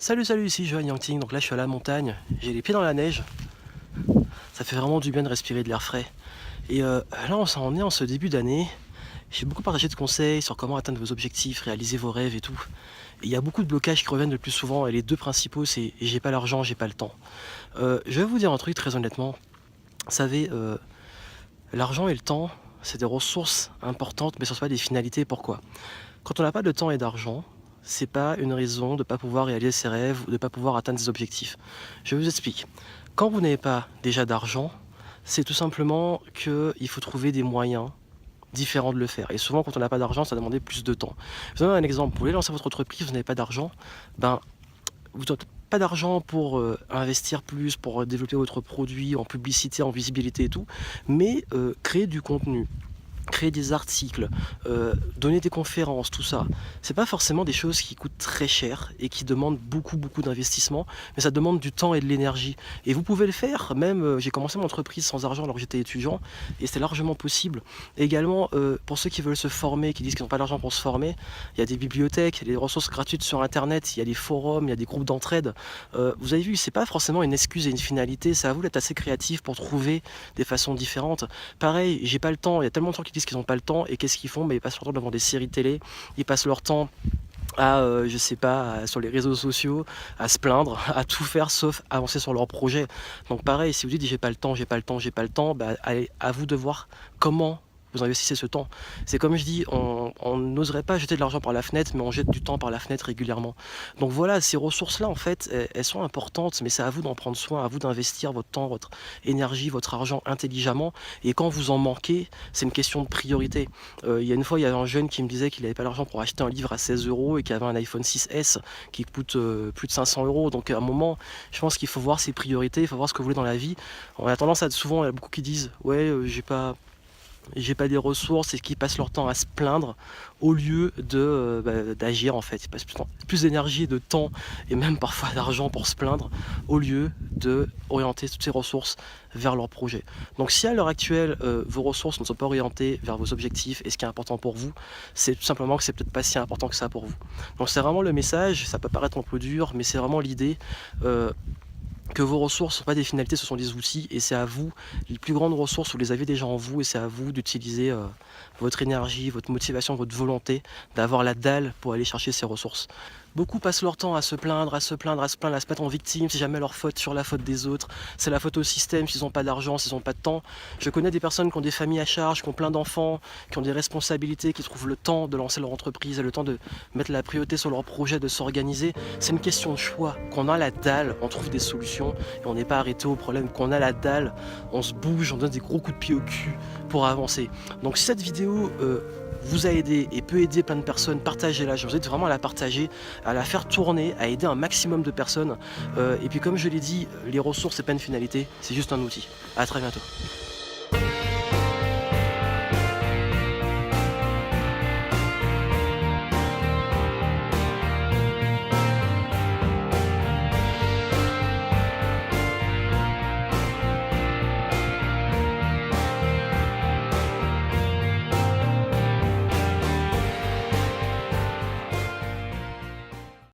Salut, ici Johan Yangting. Donc là, je suis à la montagne, j'ai les pieds dans la neige. Ça fait vraiment du bien de respirer de l'air frais. Et là, on s'en est en ce début d'année. J'ai beaucoup partagé de conseils sur comment atteindre vos objectifs, réaliser vos rêves et tout. Et il y a beaucoup de blocages qui reviennent le plus souvent. Et les deux principaux, c'est j'ai pas l'argent, j'ai pas le temps. Je vais vous dire un truc très honnêtement. Vous savez, l'argent et le temps, c'est des ressources importantes, mais ce ne sont pas des finalités. Pourquoi? Quand on n'a pas de temps et d'argent, c'est pas une raison de ne pas pouvoir réaliser ses rêves ou de ne pas pouvoir atteindre ses objectifs. Je vous explique. Quand vous n'avez pas déjà d'argent, c'est tout simplement qu'il faut trouver des moyens différents de le faire. Et souvent, quand on n'a pas d'argent, ça demande plus de temps. Je vous donne un exemple. Vous voulez lancer votre entreprise, vous n'avez pas d'argent, ben, vous n'avez pas d'argent pour investir plus, pour développer votre produit en publicité, en visibilité et tout, mais créer du contenu, créer des articles, donner des conférences, tout ça. C'est pas forcément des choses qui coûtent très cher et qui demandent beaucoup d'investissement, mais ça demande du temps et de l'énergie. Et vous pouvez le faire, même j'ai commencé mon entreprise sans argent alors que j'étais étudiant, et c'était largement possible. Et également, pour ceux qui veulent se former, qui disent qu'ils n'ont pas d'argent pour se former, il y a des bibliothèques, il y a des ressources gratuites sur internet, il y a des forums, il y a des groupes d'entraide. Vous avez vu, c'est pas forcément une excuse et une finalité, c'est à vous d'être assez créatif pour trouver des façons différentes. Pareil, j'ai pas le temps, il y a tellement de gens qui disent qu'ils n'ont pas le temps, et qu'est-ce qu'ils font? Ils passent leur temps devant des séries télé, ils passent leur temps à, je sais pas, sur les réseaux sociaux, à se plaindre, à tout faire sauf avancer sur leur projet. Donc pareil, si vous dites j'ai pas le temps, j'ai pas le temps, bah, allez, à vous de voir comment vous investissez ce temps. C'est comme je dis, on n'oserait pas jeter de l'argent par la fenêtre, mais on jette du temps par la fenêtre régulièrement. Donc voilà, ces ressources-là, en fait, elles sont importantes, mais c'est à vous d'en prendre soin, à vous d'investir votre temps, votre énergie, votre argent intelligemment. Et quand vous en manquez, c'est une question de priorité. Il y a une fois, il y avait un jeune qui me disait qu'il n'avait pas l'argent pour acheter un livre à 16 euros et qu'il avait un iPhone 6S qui coûte plus de 500 euros. Donc à un moment, je pense qu'il faut voir ses priorités, il faut voir ce que vous voulez dans la vie. On a tendance à souvent, il y a beaucoup qui disent ouais, j'ai pas des ressources et qui passent leur temps à se plaindre au lieu de d'agir en fait. Ils passent plus d'énergie, de temps et même parfois d'argent pour se plaindre au lieu de orienter toutes ces ressources vers leur projet. Donc si à l'heure actuelle vos ressources ne sont pas orientées vers vos objectifs et ce qui est important pour vous, c'est tout simplement que c'est peut-être pas si important que ça pour vous. Donc c'est vraiment le message, ça peut paraître un peu dur, mais c'est vraiment l'idée. Que vos ressources ne sont pas des finalités, ce sont des outils, et c'est à vous, les plus grandes ressources, vous les avez déjà en vous, et c'est à vous d'utiliser votre énergie, votre motivation, votre volonté, d'avoir la dalle pour aller chercher ces ressources. Beaucoup passent leur temps à se plaindre, à se mettre en victime, c'est jamais leur faute sur la faute des autres, c'est la faute au système s'ils n'ont pas d'argent, s'ils n'ont pas de temps. Je connais des personnes qui ont des familles à charge, qui ont plein d'enfants, qui ont des responsabilités, qui trouvent le temps de lancer leur entreprise, le temps de mettre la priorité sur leur projet, de s'organiser. C'est une question de choix. Qu'on a la dalle, on trouve des solutions et on n'est pas arrêté au problème. Qu'on a la dalle, on se bouge, on donne des gros coups de pied au cul pour avancer. Donc si cette vidéo vous a aidé et peut aider plein de personnes, partagez-la. Je vous invite vraiment à la partager, à la faire tourner, à aider un maximum de personnes. Et puis comme je l'ai dit, les ressources, c'est pas une finalité, c'est juste un outil. À très bientôt.